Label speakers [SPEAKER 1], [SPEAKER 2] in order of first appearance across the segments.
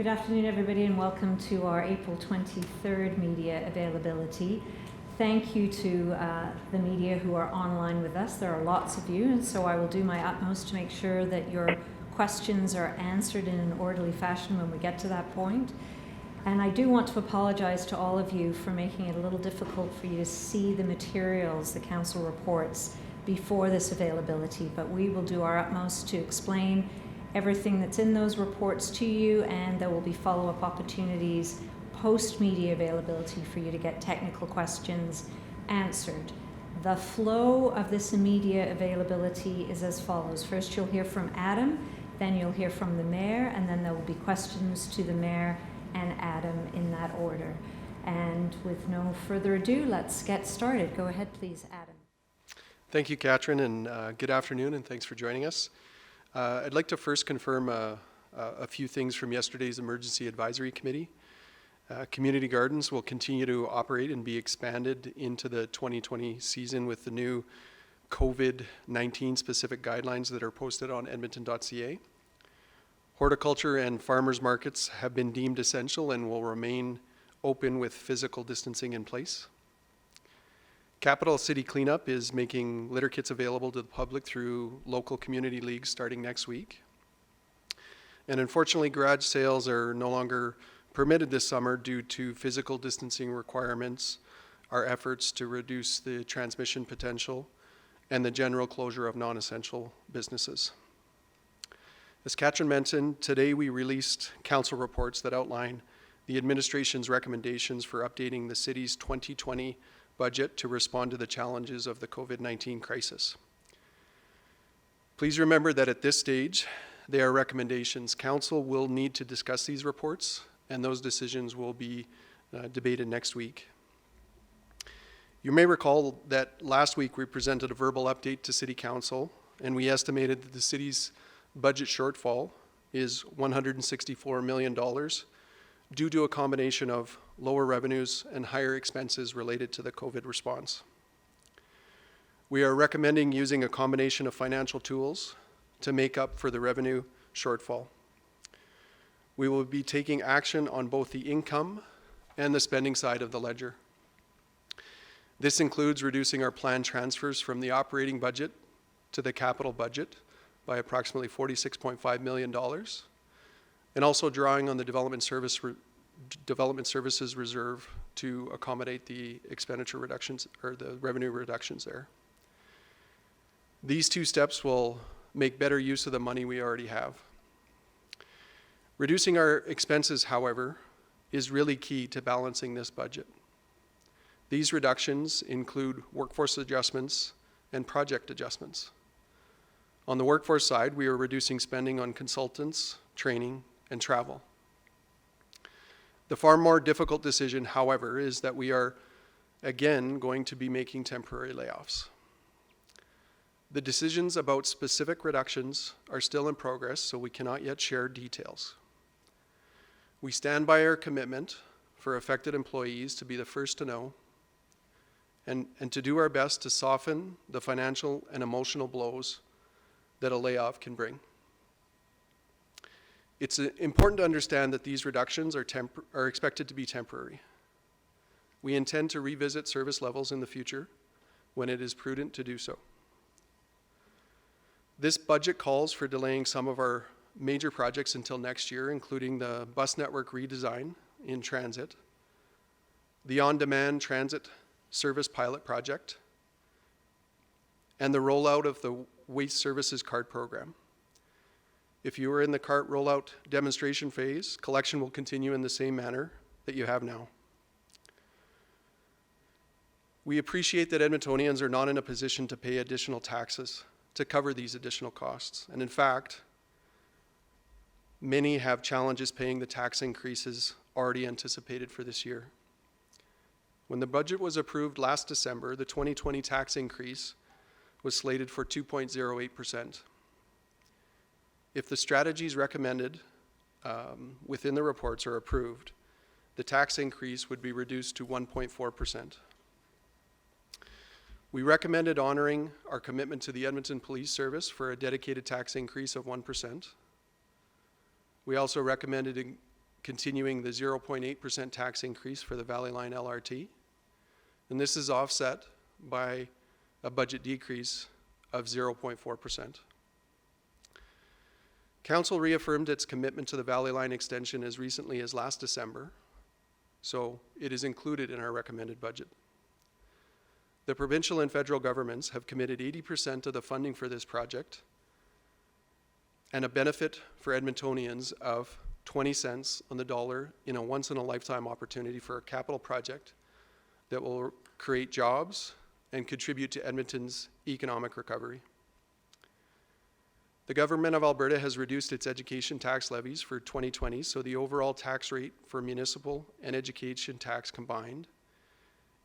[SPEAKER 1] Good afternoon, everybody, and welcome to our April 23rd media availability. Thank you to the media who are online with us. There are lots of you, and so I will do my utmost to make sure that your questions are answered in an orderly fashion when we get to that point. And I do want to apologize to all of you for making it a little difficult for you to see the materials, the council reports, before this availability, but we will do our utmost to explain everything that's in those reports to you, and there will be follow-up opportunities post-media availability for you to get technical questions answered. The flow of this media availability is as follows. First, you'll hear from Adam, then you'll hear from the Mayor, and then there will be questions to the Mayor and Adam in that order. And with no further ado, let's get started. Go ahead, please, Adam.
[SPEAKER 2] Thank you, Catherine, and good afternoon, and thanks for joining us. I'd like to first confirm a few things from yesterday's Emergency Advisory Committee. Community gardens will continue to operate and be expanded into the 2020 season with the new COVID-19 specific guidelines that are posted on edmonton.ca. Horticulture and farmers markets have been deemed essential and will remain open with physical distancing in place. Capital City Cleanup is making litter kits available to the public through local community leagues starting next week. And unfortunately, garage sales are no longer permitted this summer due to physical distancing requirements, our efforts to reduce the transmission potential, and the general closure of non-essential businesses. As Catherine mentioned, today we released council reports that outline the administration's recommendations for updating the city's 2020 budget to respond to the challenges of the COVID-19 crisis. Please remember that at this stage, they are recommendations. Council will need to discuss these reports, and those decisions will be debated next week. You may recall that last week we presented a verbal update to City Council, and we estimated that the city's budget shortfall is $164 million due to a combination of lower revenues and higher expenses related to the COVID response. We are recommending using a combination of financial tools to make up for the revenue shortfall. We will be taking action on both the income and the spending side of the ledger. This includes reducing our planned transfers from the operating budget to the capital budget by approximately $46.5 million, and also drawing on the development services reserve to accommodate the expenditure reductions or the revenue reductions there. These two steps will make better use of the money we already have. Reducing our expenses, however, is really key to balancing this budget. These reductions include workforce adjustments and project adjustments. On the workforce side, we are reducing spending on consultants, training, and travel. The far more difficult decision, however, is that we are again going to be making temporary layoffs. The decisions about specific reductions are still in progress, so we cannot yet share details. We stand by our commitment for affected employees to be the first to know and to do our best to soften the financial and emotional blows that a layoff can bring. It's important to understand that these reductions are expected to be temporary. We intend to revisit service levels in the future when it is prudent to do so. This budget calls for delaying some of our major projects until next year, including the bus network redesign in transit, the on-demand transit service pilot project, and the rollout of the Waste Services Card program. If you are in the cart rollout demonstration phase, collection will continue in the same manner that you have now. We appreciate that Edmontonians are not in a position to pay additional taxes to cover these additional costs. And in fact, many have challenges paying the tax increases already anticipated for this year. When the budget was approved last December, the 2020 tax increase was slated for 2.08%. If the strategies recommended within the reports are approved, the tax increase would be reduced to 1.4%. We recommended honoring our commitment to the Edmonton Police Service for a dedicated tax increase of 1%. We also recommended continuing the 0.8% tax increase for the Valley Line LRT. And this is offset by a budget decrease of 0.4%. Council reaffirmed its commitment to the Valley Line extension as recently as last December, so it is included in our recommended budget. The provincial and federal governments have committed 80% of the funding for this project, and a benefit for Edmontonians of 20 cents on the dollar in a once-in-a-lifetime opportunity for a capital project that will create jobs and contribute to Edmonton's economic recovery. The Government of Alberta has reduced its education tax levies for 2020, so the overall tax rate for municipal and education tax combined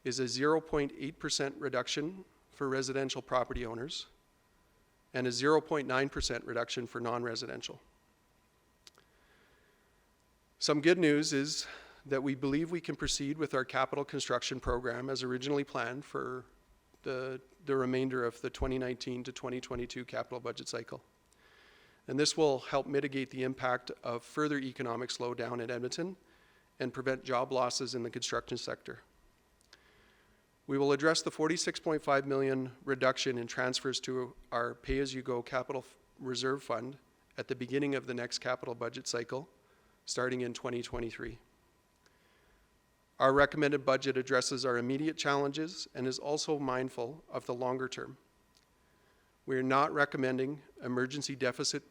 [SPEAKER 2] is a 0.8% reduction for residential property owners and a 0.9% reduction for non-residential. Some good news is that we believe we can proceed with our capital construction program as originally planned for the remainder of the 2019 to 2022 capital budget cycle. And this will help mitigate the impact of further economic slowdown in Edmonton and prevent job losses in the construction sector. We will address the $46.5 million reduction in transfers to our pay-as-you-go capital reserve fund at the beginning of the next capital budget cycle, starting in 2023. Our recommended budget addresses our immediate challenges and is also mindful of the longer term. We are not recommending emergency deficit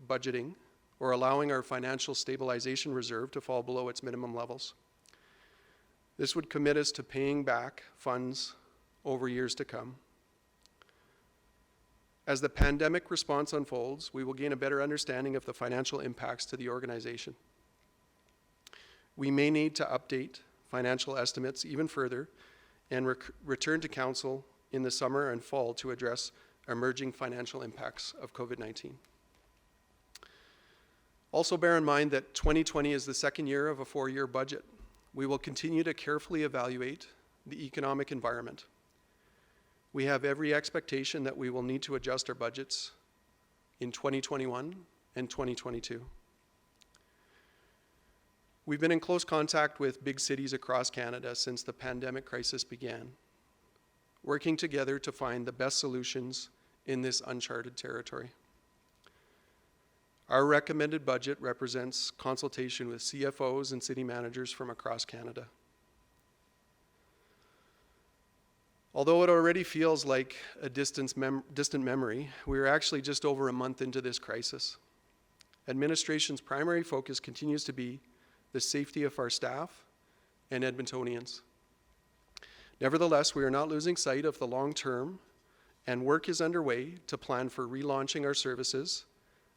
[SPEAKER 2] budgeting or allowing our financial stabilization reserve to fall below its minimum levels. This would commit us to paying back funds over years to come. As the pandemic response unfolds, we will gain a better understanding of the financial impacts to the organization. We may need to update financial estimates even further and return to Council in the summer and fall to address emerging financial impacts of COVID-19. Also bear in mind that 2020 is the second year of a 4-year budget. We will continue to carefully evaluate the economic environment. We have every expectation that we will need to adjust our budgets in 2021 and 2022. We've been in close contact with big cities across Canada since the pandemic crisis began, working together to find the best solutions in this uncharted territory. Our recommended budget represents consultation with CFOs and city managers from across Canada. Although it already feels like a distant memory, we are actually just over a month into this crisis. Administration's primary focus continues to be the safety of our staff and Edmontonians. Nevertheless, we are not losing sight of the long term, and work is underway to plan for relaunching our services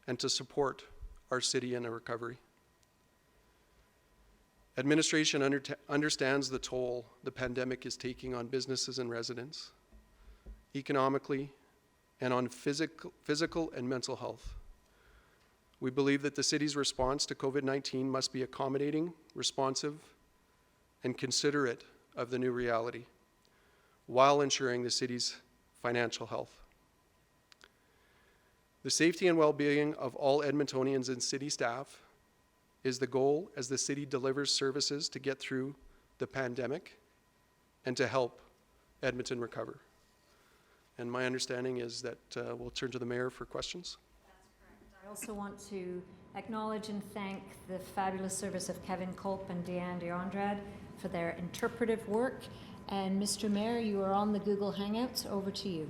[SPEAKER 2] and to support our city in a recovery. Administration understands the toll the pandemic is taking on businesses and residents, economically, and on physical and mental health. We believe that the city's response to COVID-19 must be accommodating, responsive, and considerate of the new reality, while ensuring the city's financial health. The safety and well-being of all Edmontonians and city staff is the goal as the city delivers services to get through the pandemic and to help Edmonton recover. And my understanding is that we'll turn to the Mayor for questions.
[SPEAKER 1] That's correct. I also want to acknowledge and thank the fabulous service of Kevin Culp and Deanne DeAndrade for their interpretive work. And Mr. Mayor, you are on the Google Hangouts. Over to you.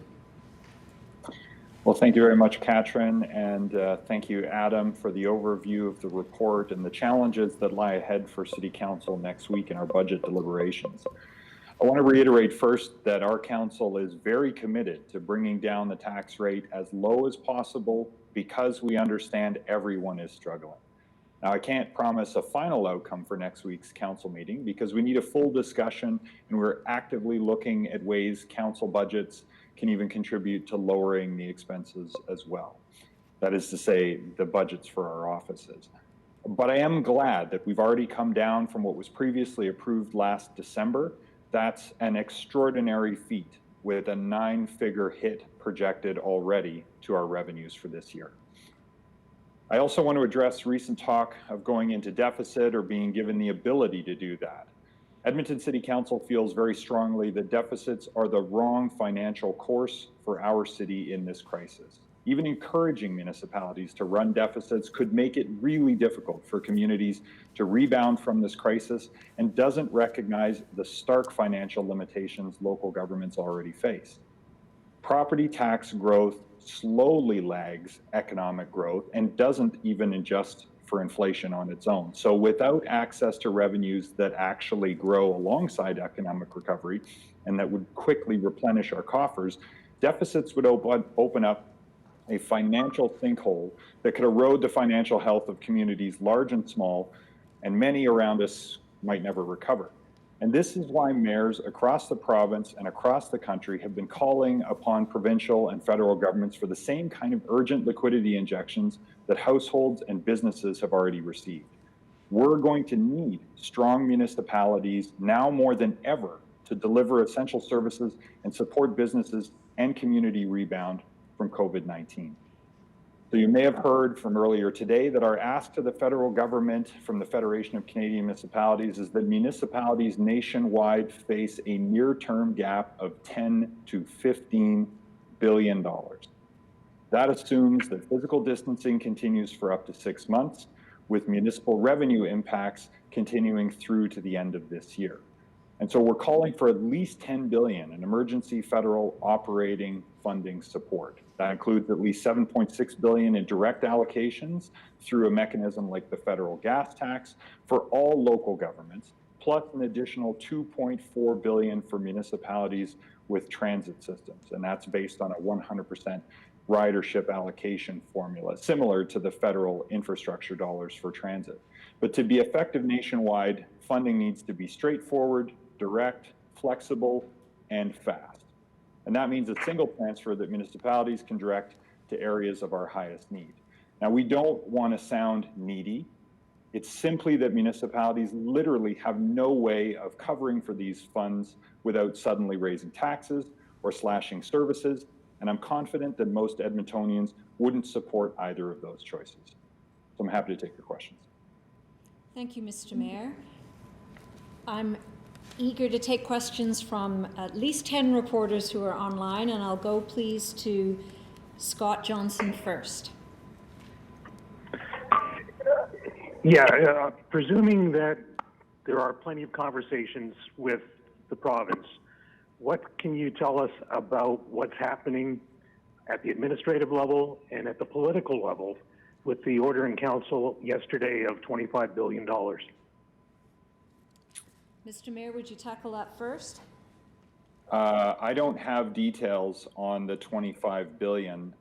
[SPEAKER 3] Well, thank you very much, Katrin, and thank you, Adam, for the overview of the report and the challenges that lie ahead for City Council next week in our budget deliberations. I want to reiterate first that our council is very committed to bringing down the tax rate as low as possible because we understand everyone is struggling. Now, I can't promise a final outcome for next week's council meeting because we need a full discussion, and we're actively looking at ways council budgets can even contribute to lowering the expenses as well. That is to say, the budgets for our offices. But I am glad that we've already come down from what was previously approved last December. That's an extraordinary feat with a 9-figure hit projected already to our revenues for this year. I also want to address recent talk of going into deficit or being given the ability to do that. Edmonton City Council feels very strongly that deficits are the wrong financial course for our city in this crisis. Even encouraging municipalities to run deficits could make it really difficult for communities to rebound from this crisis and doesn't recognize the stark financial limitations local governments already face. Property tax growth slowly lags economic growth and doesn't even adjust for inflation on its own. So without access to revenues that actually grow alongside economic recovery and that would quickly replenish our coffers, deficits would open up a financial sinkhole that could erode the financial health of communities large and small, and many around us might never recover. And this is why mayors across the province and across the country have been calling upon provincial and federal governments for the same kind of urgent liquidity injections that households and businesses have already received. We're going to need strong municipalities now more than ever to deliver essential services and support businesses and community rebound from COVID-19. So you may have heard from earlier today that our ask to the federal government from the Federation of Canadian Municipalities is that municipalities nationwide face a near-term gap of $10 to $15 billion. That assumes that physical distancing continues for up to 6 months, with municipal revenue impacts continuing through to the end of this year. And so we're calling for at least $10 billion in emergency federal operating funding support. That includes at least $7.6 billion in direct allocations through a mechanism like the federal gas tax for all local governments, plus an additional $2.4 billion for municipalities with transit systems. And that's based on a 100% ridership allocation formula, similar to the federal infrastructure dollars for transit. But to be effective nationwide, funding needs to be straightforward, direct, flexible, and fast. And that means a single transfer that municipalities can direct to areas of our highest need. Now, we don't want to sound needy. It's simply that municipalities literally have no way of covering for these funds without suddenly raising taxes or slashing services. And I'm confident that most Edmontonians wouldn't support either of those choices. So I'm happy to take your questions.
[SPEAKER 1] Thank you, Mr. Mayor. I'm eager to take questions from at least 10 reporters who are online, and I'll go please to Scott Johnson first.
[SPEAKER 4] Presuming that there are plenty of conversations with the province, what can you tell us about what's happening at the administrative level and at the political level with the order in council yesterday of $25 billion?
[SPEAKER 1] Mr. Mayor, would you tackle that first?
[SPEAKER 3] I don't have details on the $25 billion.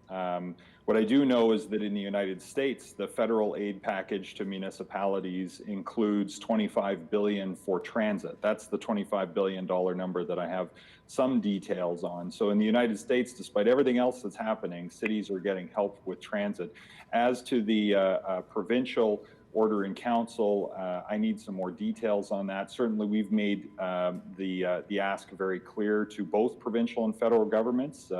[SPEAKER 3] What I do know is that in the United States, the federal aid package to municipalities includes $25 billion for transit. That's the $25 billion number that I have some details on. So in the United States, despite everything else that's happening, cities are getting help with transit. As to the provincial order in council, I need some more details on that. Certainly, we've made the ask very clear to both provincial and federal governments,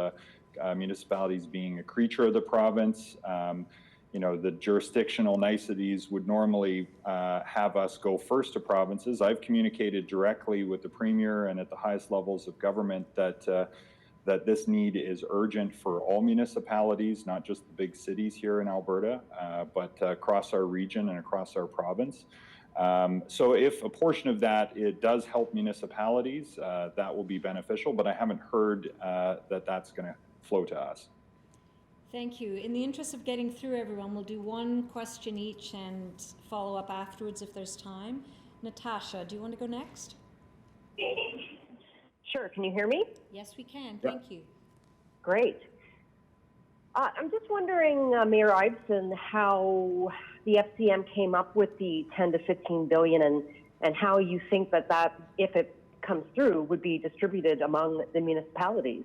[SPEAKER 3] municipalities being a creature of the province. The jurisdictional niceties would normally have us go first to provinces. I've communicated directly with the Premier and at the highest levels of government that this need is urgent for all municipalities, not just the big cities here in Alberta, but across our region and across our province. So if a portion of that, it does help municipalities, that will be beneficial, but I haven't heard that that's going to flow to us.
[SPEAKER 1] Thank you. In the interest of getting through everyone, we'll do one question each and follow up afterwards if there's time. Natasha, do you want to go next?
[SPEAKER 5] Sure. Can you hear me?
[SPEAKER 1] Yes, we can.
[SPEAKER 3] Yeah.
[SPEAKER 1] Thank you.
[SPEAKER 5] Great. I'm just wondering, Mayor Iveson, how the FCM came up with the 10 to 15 billion and how you think that, if it comes through, would be distributed among the municipalities.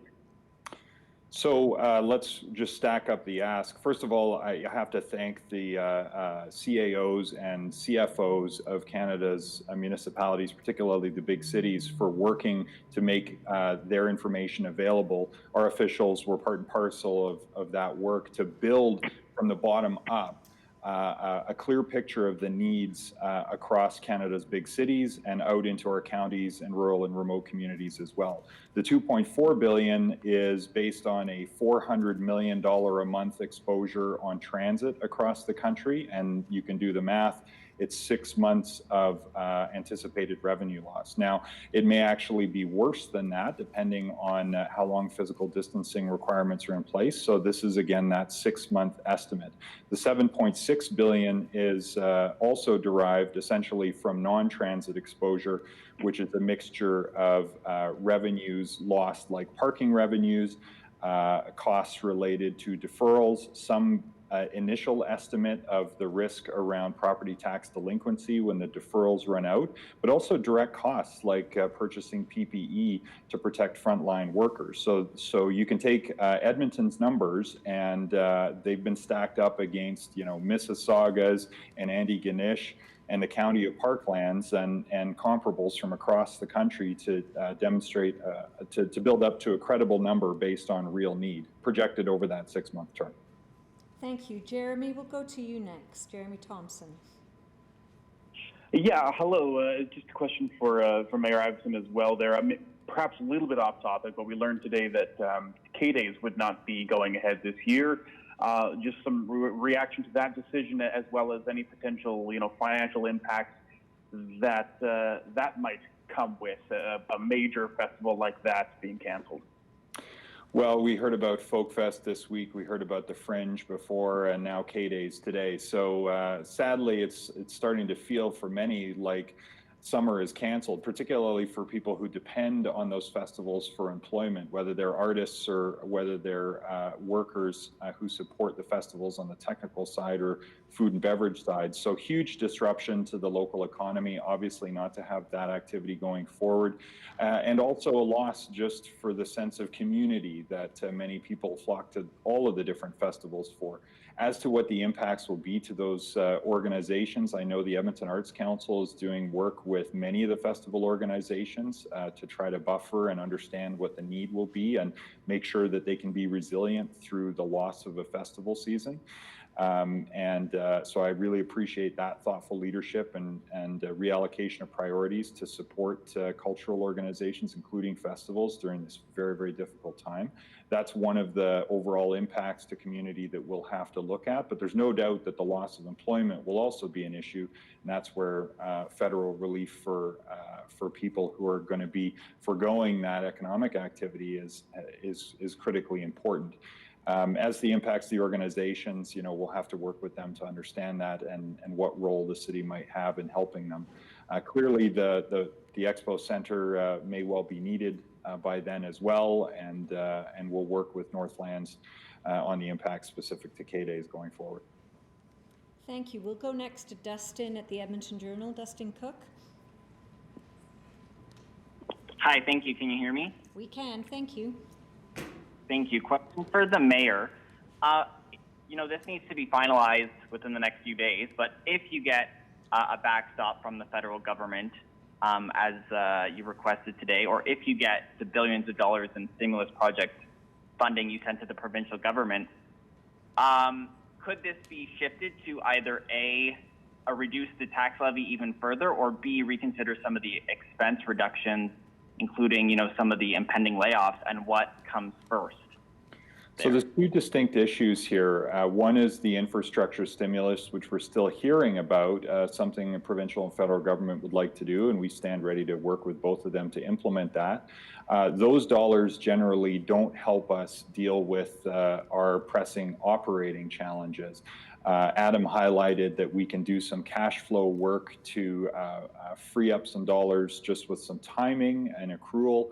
[SPEAKER 3] So let's just stack up the ask. First of all, I have to thank the CAOs and CFOs of Canada's municipalities, particularly the big cities, for working to make their information available. Our officials were part and parcel of that work to build from the bottom up a clear picture of the needs across Canada's big cities and out into our counties and rural and remote communities as well. The $2.4 billion is based on a $400 million a month exposure on transit across the country, and you can do the math. It's 6 months of anticipated revenue loss. Now, it may actually be worse than that, depending on how long physical distancing requirements are in place. So this is, again, that 6-month estimate. The $7.6 billion is also derived essentially from non-transit exposure, which is a mixture of revenues lost, like parking revenues, costs related to deferrals, some initial estimate of the risk around property tax delinquency when the deferrals run out, but also direct costs like purchasing PPE to protect frontline workers. So you can take Edmonton's numbers, and they've been stacked up against, Mississauga's and Antigonish and the County of Parklands and comparables from across the country to demonstrate, to build up to a credible number based on real need projected over that 6-month term.
[SPEAKER 1] Thank you. Jeremy, we'll go to you next. Jeremy Thompson.
[SPEAKER 6] Yeah, hello. Just a question for Mayor Iveson as well there. Perhaps a little bit off topic, but we learned today that K-Days would not be going ahead this year. Just some reaction to that decision, as well as any potential, financial impacts that that might come with a major festival like that being canceled.
[SPEAKER 3] Well, we heard about Folk Fest this week. We heard about the Fringe before, and now K-Days today. So sadly, it's starting to feel for many like summer is canceled, particularly for people who depend on those festivals for employment, whether they're artists or whether they're workers who support the festivals on the technical side or food and beverage side. So huge disruption to the local economy, obviously not to have that activity going forward. And also a loss just for the sense of community that many people flock to all of the different festivals for. As to what the impacts will be to those organizations, I know the Edmonton Arts Council is doing work with many of the festival organizations to try to buffer and understand what the need will be and make sure that they can be resilient through the loss of a festival season. So I really appreciate that thoughtful leadership and reallocation of priorities to support cultural organizations, including festivals, during this very, very difficult time. That's one of the overall impacts to community that we'll have to look at, but there's no doubt that the loss of employment will also be an issue, and that's where federal relief for people who are going to be foregoing that economic activity is critically important. As the impacts the organizations, we'll have to work with them to understand that and what role the city might have in helping them. Clearly, the Expo Center may well be needed by then as well, and we'll work with Northlands on the impacts specific to K-Days going forward.
[SPEAKER 1] Thank you. We'll go next to Dustin at the Edmonton Journal. Dustin Cook.
[SPEAKER 7] Hi, thank you. Can you hear me?
[SPEAKER 1] We can. Thank you.
[SPEAKER 7] Thank you. Question for the mayor. This needs to be finalized within the next few days, but if you get a backstop from the federal government, as you requested today, or if you get the billions of dollars in stimulus project funding you sent to the provincial government, could this be shifted to either A, reduce the tax levy even further, or B, reconsider some of the expense reductions, including, some of the impending layoffs, and what comes first?
[SPEAKER 3] So there's two distinct issues here. One is the infrastructure stimulus, which we're still hearing about, something the provincial and federal government would like to do, and we stand ready to work with both of them to implement that. Those dollars generally don't help us deal with our pressing operating challenges. Adam highlighted that we can do some cash flow work to free up some dollars just with some timing and accrual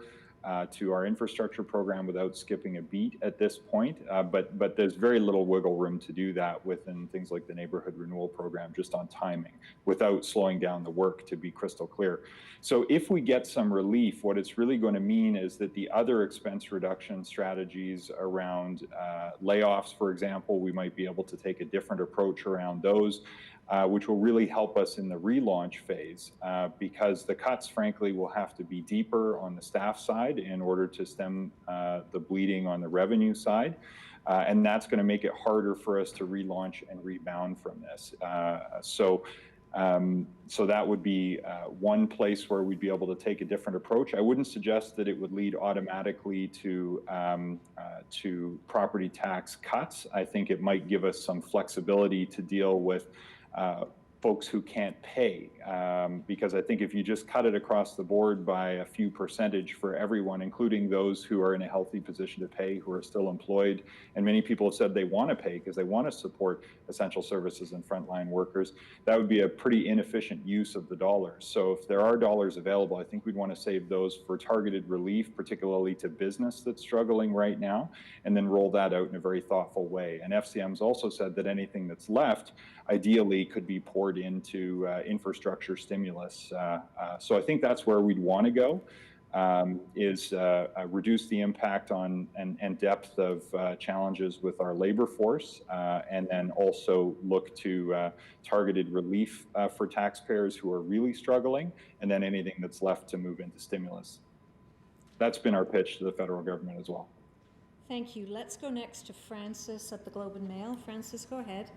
[SPEAKER 3] to our infrastructure program without skipping a beat at this point. But there's very little wiggle room to do that within things like the neighborhood renewal program, just on timing, without slowing down the work, to be crystal clear. So if we get some relief, what it's really going to mean is that the other expense reduction strategies around layoffs, for example, we might be able to take a different approach around those. Which will really help us in the relaunch phase, because the cuts, frankly, will have to be deeper on the staff side in order to stem the bleeding on the revenue side. And that's going to make it harder for us to relaunch and rebound from this. So that would be one place where we'd be able to take a different approach. I wouldn't suggest that it would lead automatically to property tax cuts. I think it might give us some flexibility to deal with folks who can't pay, because I think if you just cut it across the board by a few percentage for everyone, including those who are in a healthy position to pay, who are still employed, and many people have said they want to pay because they want to support essential services and frontline workers, that would be a pretty inefficient use of the dollars. So if there are dollars available, I think we'd want to save those for targeted relief, particularly to business that's struggling right now, and then roll that out in a very thoughtful way. And FCM's also said that anything that's left ideally could be poured into infrastructure stimulus. So I think that's where we'd want to go, is reduce the impact on and depth of challenges with our labor force, and then also look to targeted relief for taxpayers who are really struggling, and then anything that's left to move into stimulus. That's been our pitch to the federal government as well.
[SPEAKER 1] Thank you. Let's go next to Francis at the Globe and Mail. Francis, go ahead.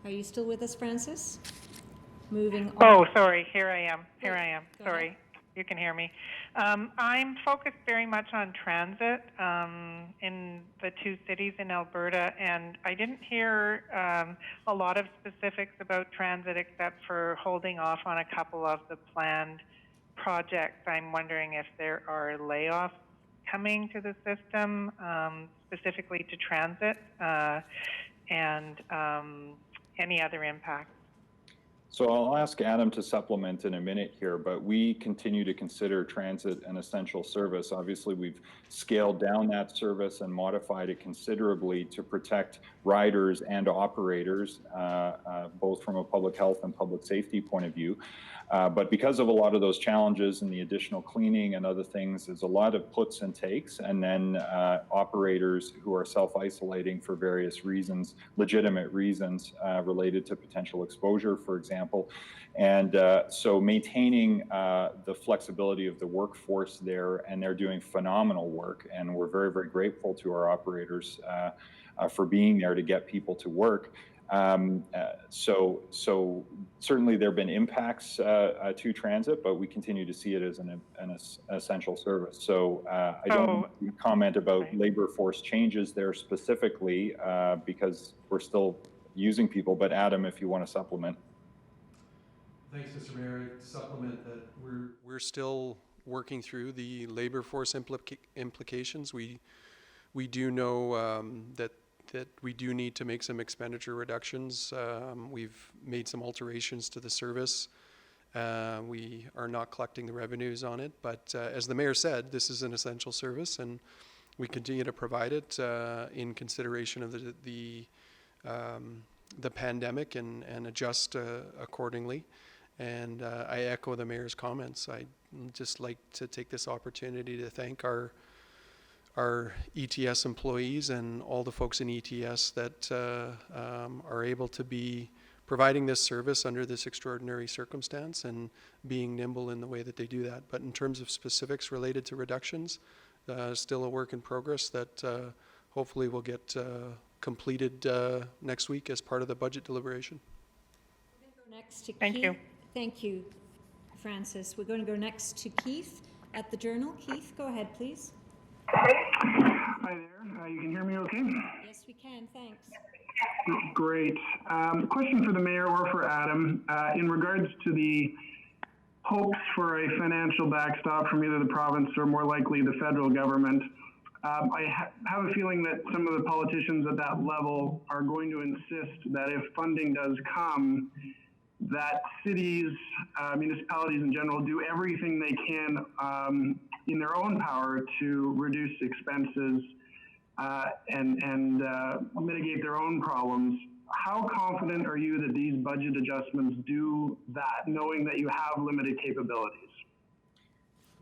[SPEAKER 1] Are you still with us, Francis? Moving on.
[SPEAKER 8] Oh, sorry. Here I am.
[SPEAKER 1] Go
[SPEAKER 8] Sorry.
[SPEAKER 1] ahead.
[SPEAKER 8] You can hear me. I'm focused very much on transit in the two cities in Alberta, and I didn't hear a lot of specifics about transit except for holding off on a couple of the planned projects. I'm wondering if there are layoffs coming to the system, specifically to transit, and any other impacts.
[SPEAKER 3] So I'll ask Adam to supplement in a minute here, but we continue to consider transit an essential service. Obviously, we've scaled down that service and modified it considerably to protect riders and operators, both from a public health and public safety point of view. But because of a lot of those challenges and the additional cleaning and other things, there's a lot of puts and takes, and then operators who are self-isolating for various reasons, legitimate reasons related to potential exposure, for example. And so maintaining the flexibility of the workforce there, and they're doing phenomenal work, and we're very, very grateful to our operators for being there to get people to work. So certainly there have been impacts to transit, but we continue to see it as an essential service. So I don't comment about labor force changes there specifically because we're still using people, but Adam, if you want to supplement.
[SPEAKER 2] Thanks, Mr. Mayor. To supplement that, we're still working through the labor force implications. We do know that we do need to make some expenditure reductions. We've made some alterations to the service. We are not collecting the revenues on it, but as the mayor said, this is an essential service, and we continue to provide it in consideration of the pandemic and adjust accordingly. And I echo the mayor's comments. I'd just like to take this opportunity to thank our ETS employees and all the folks in ETS that are able to be providing this service under this extraordinary circumstance and being nimble in the way that they do that. But in terms of specifics related to reductions, still a work in progress that hopefully will get completed next week as part of the budget deliberation.
[SPEAKER 1] We're going to go next to
[SPEAKER 8] Thank
[SPEAKER 1] Keith.
[SPEAKER 8] you.
[SPEAKER 1] Thank you, Francis. We're going to go next to Keith at the Journal. Keith, go ahead, please.
[SPEAKER 9] Hi there. You can hear me okay?
[SPEAKER 1] Yes, we can. Thanks.
[SPEAKER 9] Great. Question for the mayor or for Adam. In regards to the hopes for a financial backstop from either the province or more likely the federal government, I have a feeling that some of the politicians at that level are going to insist that if funding does come, that cities, municipalities in general, do everything they can in their own power to reduce expenses and mitigate their own problems. How confident are you that these budget adjustments do that, knowing that you have limited capabilities?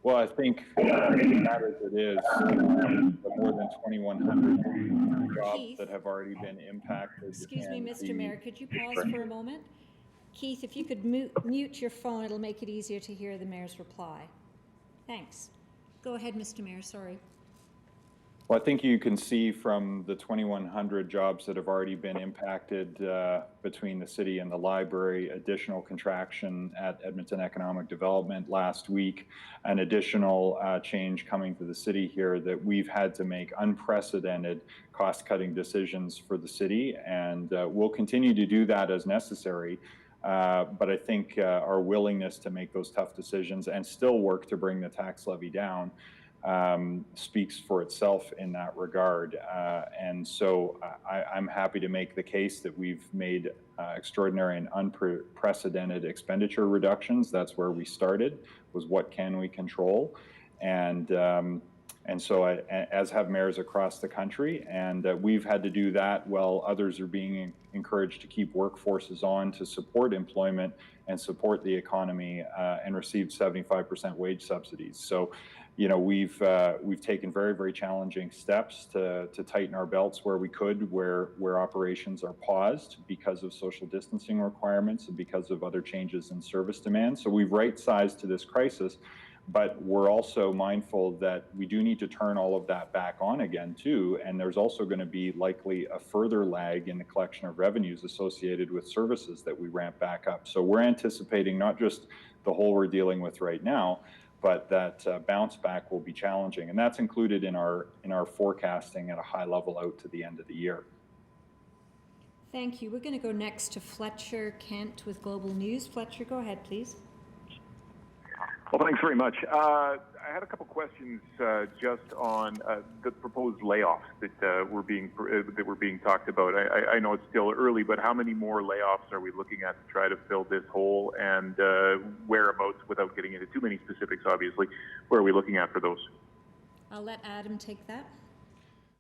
[SPEAKER 3] Well, I think that as it is, the more than 2,100 jobs
[SPEAKER 1] Keith,
[SPEAKER 3] that have already been impacted.
[SPEAKER 1] excuse me, Mr. Mayor, could you pause for a moment? Keith, if you could mute your phone, it'll make it easier to hear the mayor's reply. Thanks. Go ahead, Mr. Mayor, sorry.
[SPEAKER 3] Well, I think you can see from the 2,100 jobs that have already been impacted between the city and the library, additional contraction at Edmonton Economic Development last week, an additional change coming to the city here, that we've had to make unprecedented cost-cutting decisions for the city, and we'll continue to do that as necessary. But I think our willingness to make those tough decisions and still work to bring the tax levy down speaks for itself in that regard. And so I'm happy to make the case that we've made extraordinary and unprecedented expenditure reductions. That's where we started, was what can we control. And so as have mayors across the country, and we've had to do that while others are being encouraged to keep workforces on to support employment and support the economy and receive 75% wage subsidies. So, you know, we've taken very, very challenging steps to tighten our belts where we could, where operations are paused because of social distancing requirements and because of other changes in service demand. So we've right-sized to this crisis, but we're also mindful that we do need to turn all of that back on again too, and there's also going to be likely a further lag in the collection of revenues associated with services that we ramp back up. So we're anticipating not just the hole we're dealing with right now, but that bounce back will be challenging, and that's included in our forecasting at a high level out to the end of the year.
[SPEAKER 1] Thank you. We're going to go next to Fletcher Kent with Global News. Fletcher, go ahead, please.
[SPEAKER 10] Well, thanks very much. I had a couple questions just on the proposed layoffs that were being talked about. I know it's still early, but how many more layoffs are we looking at to try to fill this hole, and whereabouts, without getting into too many specifics, obviously, where are we looking at for those?
[SPEAKER 1] I'll let Adam take that.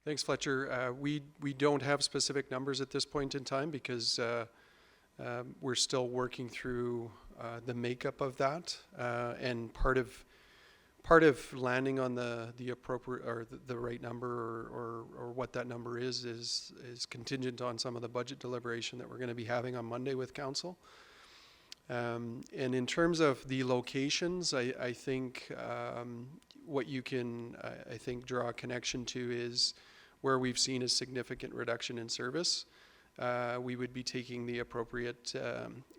[SPEAKER 2] Thanks, Fletcher. We don't have specific numbers at this point in time because we're still working through the makeup of that, and part of landing on the appropriate or the right number or what that number is contingent on some of the budget deliberation that we're going to be having on Monday with council. And in terms of the locations, I think what you can I think draw a connection to is where we've seen a significant reduction in service. We would be taking the appropriate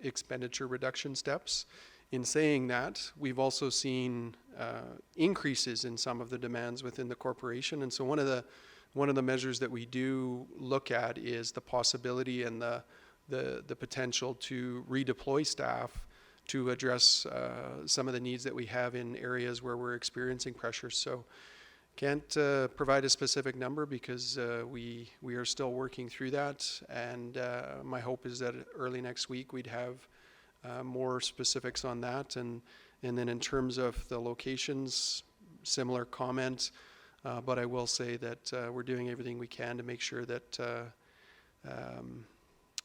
[SPEAKER 2] expenditure reduction steps. In saying that, we've also seen increases in some of the demands within the corporation, and so one of the measures that we do look at is the possibility and the potential to redeploy staff to address some of the needs that we have in areas where we're experiencing pressure. So can't provide a specific number because we are still working through that, and my hope is that early next week we'd have more specifics on that, and then in terms of the locations, similar comment, but I will say that we're doing everything we can to make sure that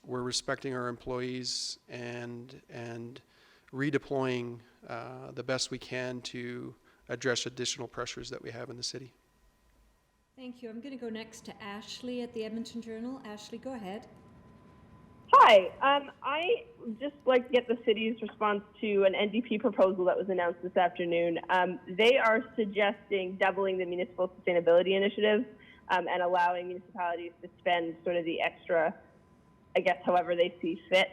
[SPEAKER 2] we're respecting our employees and redeploying the best we can to address additional pressures that we have in the city.
[SPEAKER 1] Thank you. I'm going to go next to Ashley at the Edmonton Journal. Ashley, go ahead.
[SPEAKER 11] Hi. I just like to get the city's response to an NDP proposal that was announced this afternoon. They are suggesting doubling the municipal sustainability initiative and allowing municipalities to spend sort of the extra, I guess, however they see fit.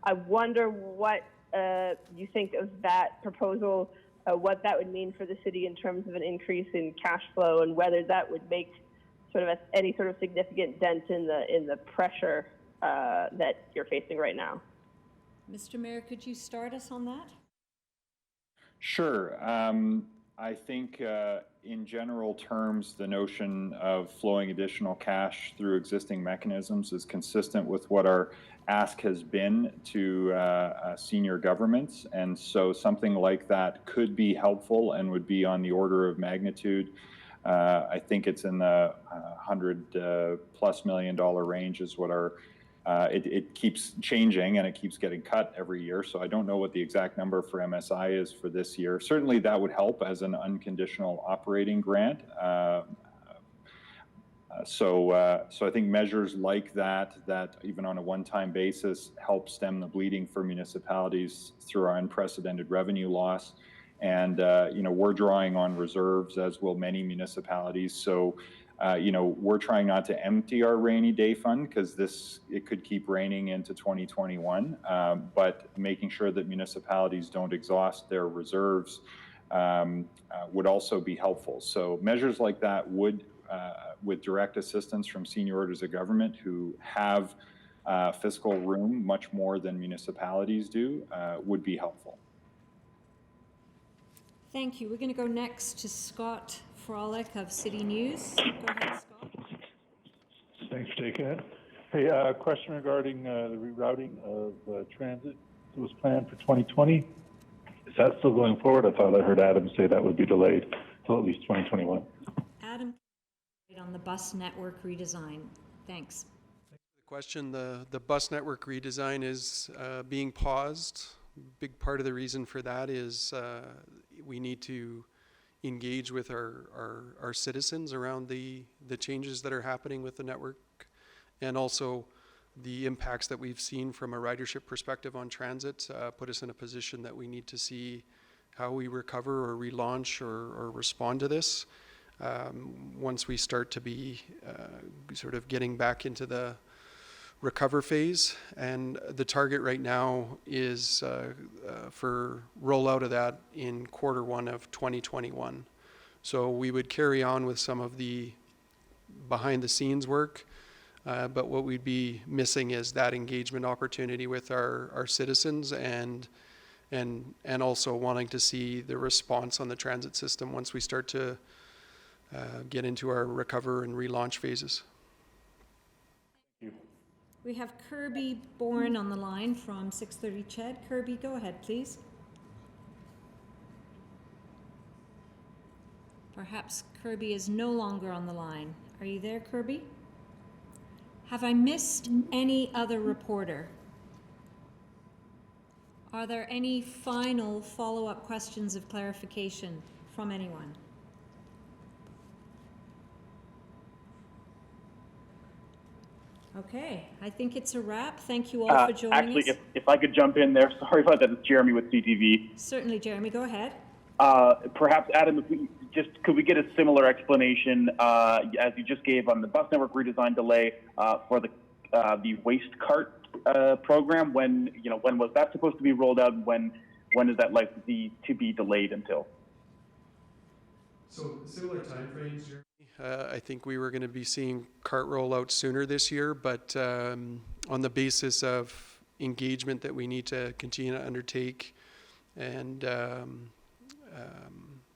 [SPEAKER 11] I wonder what you think of that proposal, what that would mean for the city in terms of an increase in cash flow, and whether that would make sort of any sort of significant dent in the pressure that you're facing right now.
[SPEAKER 1] Mr. Mayor, could you start us on that?
[SPEAKER 3] Sure. I think in general terms, the notion of flowing additional cash through existing mechanisms is consistent with what our ask has been to senior governments. And so something like that could be helpful and would be on the order of magnitude. I think it's in the $100+ million range is what our it keeps changing and it keeps getting cut every year. So I don't know what the exact number for MSI is for this year. Certainly that would help as an unconditional operating grant. So I think measures like that even on a one-time basis help stem the bleeding for municipalities through our unprecedented revenue loss. And, we're drawing on reserves, as will many municipalities. So we're trying not to empty our rainy day fund because it could keep raining into 2021, but making sure that municipalities don't exhaust their reserves would also be helpful. So measures like that would, with direct assistance from senior orders of government who have fiscal room much more than municipalities do, would be helpful.
[SPEAKER 1] Thank you. We're going to go next to Scott Frolick of City News. Go ahead, Scott.
[SPEAKER 12] Thanks for taking it. Hey, question regarding the rerouting of transit that was planned for 2020. Is that still going forward? I thought I heard Adam say that would be delayed till at least 2021.
[SPEAKER 1] Adam, on the bus network redesign. Thanks.
[SPEAKER 2] The question, the bus network redesign is being paused. Big part of the reason for that is we need to engage with our citizens around the changes that are happening with the network, and also the impacts that we've seen from a ridership perspective on transit put us in a position that we need to see how we recover or relaunch or respond to this once we start to be sort of getting back into the recover phase. And the target right now is for rollout of that in Q1 of 2021. So we would carry on with some of the behind the scenes work, but what we'd be missing is that engagement opportunity with our citizens and also wanting to see the response on the transit system once we start to get into our recover and relaunch phases.
[SPEAKER 12] Thank you.
[SPEAKER 1] We have Kirby Bourne on the line from 630 CHED. Kirby, go ahead, please. Perhaps Kirby is no longer on the line. Are you there, Kirby? Have I missed any other reporter? Are there any final follow-up questions of clarification from anyone? Okay, I think it's a wrap. Thank you all for joining us.
[SPEAKER 6] If I could jump in there, sorry about that. It's Jeremy with CTV.
[SPEAKER 1] Certainly, Jeremy, go ahead.
[SPEAKER 6] Perhaps, Adam, could we get a similar explanation as you just gave on the bus network redesign delay for the waste cart program? When was that supposed to be rolled out? When is that likely to be delayed until?
[SPEAKER 2] So similar timeframes, Jeremy. I think we were going to be seeing cart rollout sooner this year, but on the basis of engagement that we need to continue to undertake and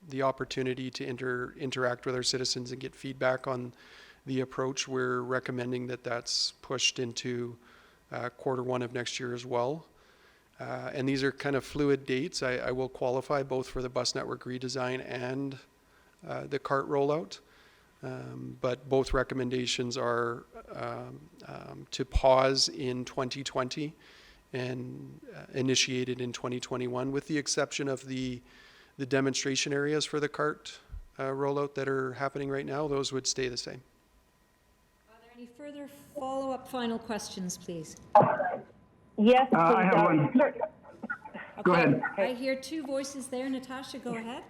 [SPEAKER 2] the opportunity to interact with our citizens and get feedback on the approach, we're recommending that that's pushed into Q1 of next year as well. And these are kind of fluid dates. I will qualify both for the bus network redesign and the cart rollout. But both recommendations are to pause in 2020 and initiated in 2021, with the exception of the demonstration areas for the cart rollout that are happening right now. Those would stay the same.
[SPEAKER 1] Are there any further follow-up final questions, please?
[SPEAKER 5] Yes, please.
[SPEAKER 9] I have one.
[SPEAKER 1] Okay.
[SPEAKER 9] Go ahead.
[SPEAKER 1] I hear two voices there. Natasha, go ahead.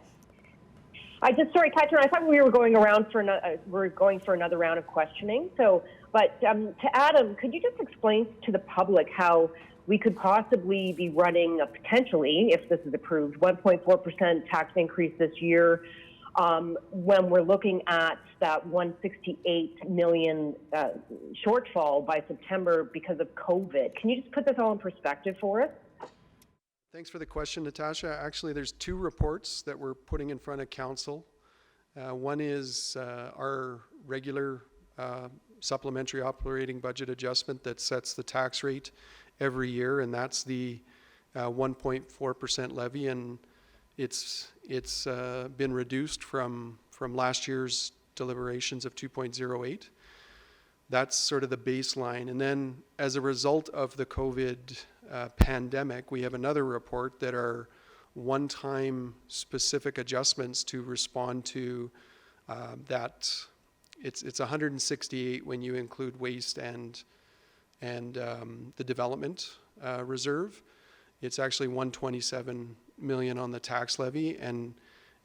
[SPEAKER 5] Sorry, Catherine, I thought we were going around for another round of questioning. So, but to Adam, could you just explain to the public how we could possibly be running potentially, if this is approved, 1.4% tax increase this year, when we're looking at that 168 million shortfall by September because of COVID? Can you just put this all in perspective for us?
[SPEAKER 2] Thanks for the question, Natasha. Actually, there's two reports that we're putting in front of council. One is our regular supplementary operating budget adjustment that sets the tax rate every year, and that's the 1.4% levy, and it's been reduced from last year's deliberations of 2.08. That's sort of the baseline. And then as a result of the COVID pandemic, we have another report that are one-time specific adjustments to respond to that. It's 168 when you include waste and the development reserve. It's actually 127 million on the tax levy, and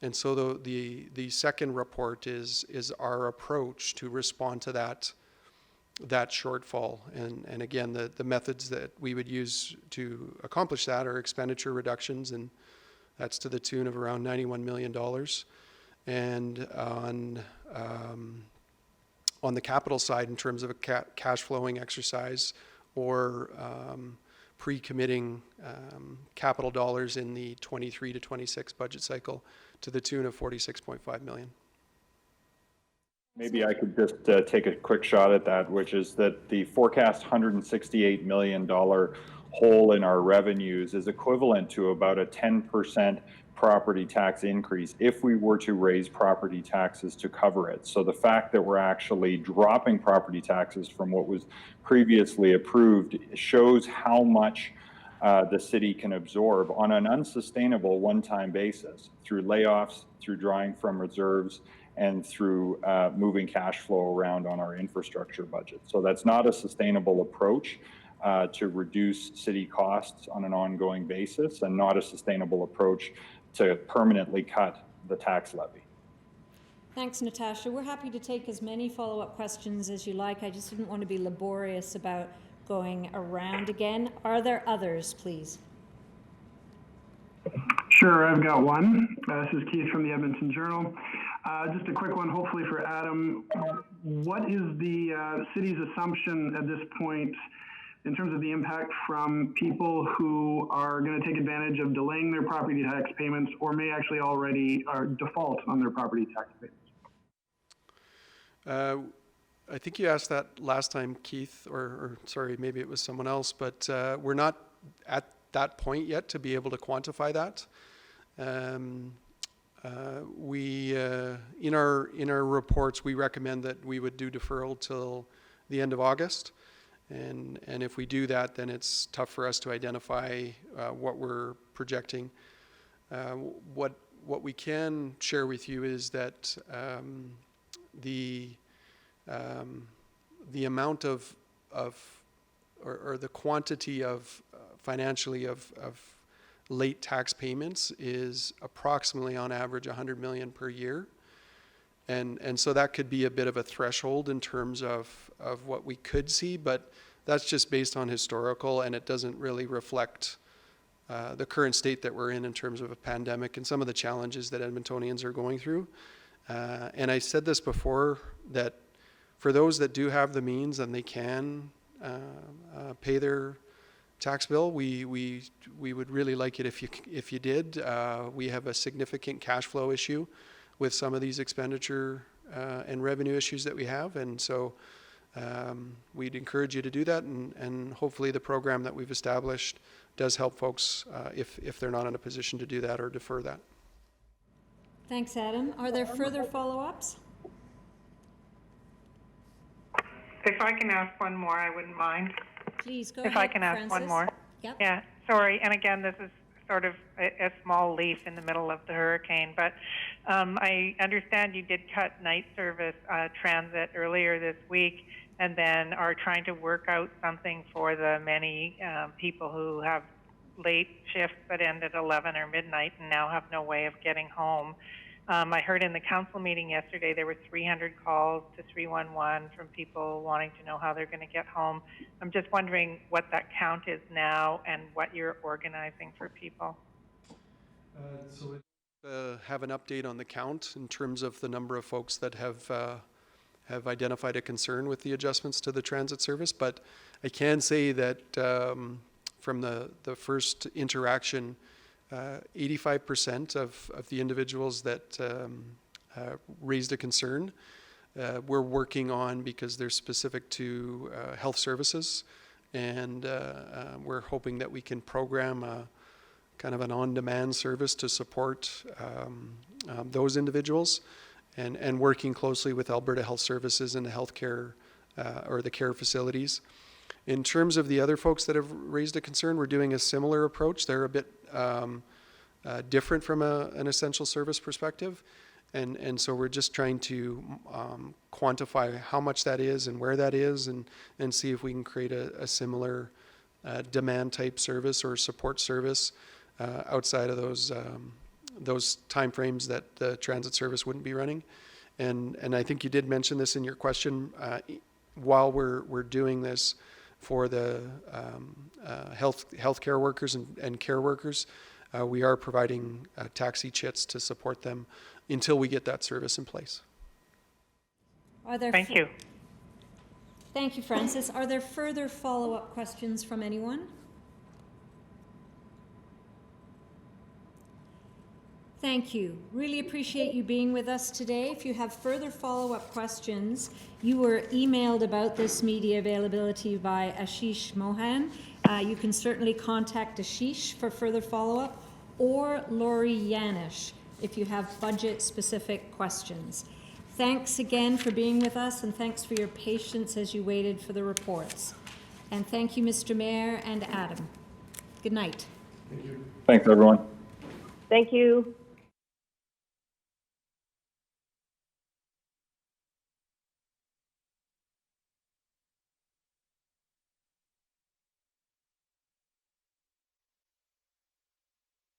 [SPEAKER 2] And so the second report is our approach to respond to that shortfall. And again, the methods that we would use to accomplish that are expenditure reductions, and that's to the tune of around $91 million. And on the capital side, in terms of a cash flowing exercise or pre-committing capital dollars in the 23 to 26 budget cycle to the tune of $46.5 million.
[SPEAKER 3] Maybe I could just take a quick shot at that, which is that the forecast $168 million hole in our revenues is equivalent to about a 10% property tax increase if we were to raise property taxes to cover it. So the fact that we're actually dropping property taxes from what was previously approved shows how much the city can absorb on an unsustainable one-time basis through layoffs, through drawing from reserves, and through moving cash flow around on our infrastructure budget. So that's not a sustainable approach to reduce city costs on an ongoing basis, and not a sustainable approach to permanently cut the tax levy.
[SPEAKER 1] Thanks, Natasha. We're happy to take as many follow-up questions as you like. I just didn't want to be laborious about going around again. Are there others, please?
[SPEAKER 9] Sure, I've got one. This is Keith from the Edmonton Journal. Just a quick one, hopefully for Adam. What is the city's assumption at this point in terms of the impact from people who are going to take advantage of delaying their property tax payments or may actually already default on their property tax payments?
[SPEAKER 2] I think you asked that last time, Keith, or sorry, maybe it was someone else, but we're not at that point yet to be able to quantify that. We in our reports, we recommend that we would do deferral till the end of August. And if we do that, then it's tough for us to identify what we're projecting. What we can share with you is that the amount of or the quantity of financially of late tax payments is approximately on average 100 million per year. And so that could be a bit of a threshold in terms of what we could see, but that's just based on historical, and it doesn't really reflect the current state that we're in terms of a pandemic and some of the challenges that Edmontonians are going through. And I said this before, that for those that do have the means and they can pay their tax bill, we would really like it if you did. We have a significant cash flow issue with some of these expenditure and revenue issues that we have, and so we'd encourage you to do that, and hopefully the program that we've established does help folks if they're not in a position to do that or defer that.
[SPEAKER 1] Thanks, Adam. Are there further follow-ups?
[SPEAKER 8] If I can ask one more, I wouldn't mind.
[SPEAKER 1] Please go ahead,
[SPEAKER 8] If I can ask
[SPEAKER 1] Francis.
[SPEAKER 8] one more.
[SPEAKER 1] Yep.
[SPEAKER 8] Yeah, sorry. And again, this is sort of a small leaf in the middle of the hurricane, but I understand you did cut night service transit earlier this week, and then are trying to work out something for the many people who have late shifts that end at 11 or midnight and now have no way of getting home. I heard in the council meeting yesterday there were 300 calls to 311 from people wanting to know how they're going to get home. I'm just wondering what that count is now and what you're organizing for people.
[SPEAKER 2] So have an update on the count in terms of the number of folks that have identified a concern with the adjustments to the transit service, but I can say that from the first interaction, 85% of the individuals that raised a concern we're working on because they're specific to health services, and we're hoping that we can program kind of an on-demand service to support those individuals, and working closely with Alberta Health Services and the healthcare or the care facilities. In terms of the other folks that have raised a concern, we're doing a similar approach. They're a bit different from an essential service perspective. And so we're just trying to quantify how much that is and where that is, and see if we can create a similar demand type service or support service outside of those those timeframes that the transit service wouldn't be running. And I think you did mention this in your question. While we're doing this for the healthcare workers and care workers, we are providing taxi chits to support them until we get that service in place.
[SPEAKER 8] Thank you.
[SPEAKER 1] Thank you, Francis. Are there further follow-up questions from anyone? Thank you. Really appreciate you being with us today. If you have further follow-up questions, you were emailed about this media availability by Ashish Mohan. You can certainly contact Ashish for further follow-up, or Lori Yanish if you have budget-specific questions. Thanks again for being with us, and thanks for your patience as you waited for the reports. And thank you, Mr. Mayor and Adam. Good night.
[SPEAKER 3] Thank you. Thanks, everyone.
[SPEAKER 5] Thank you.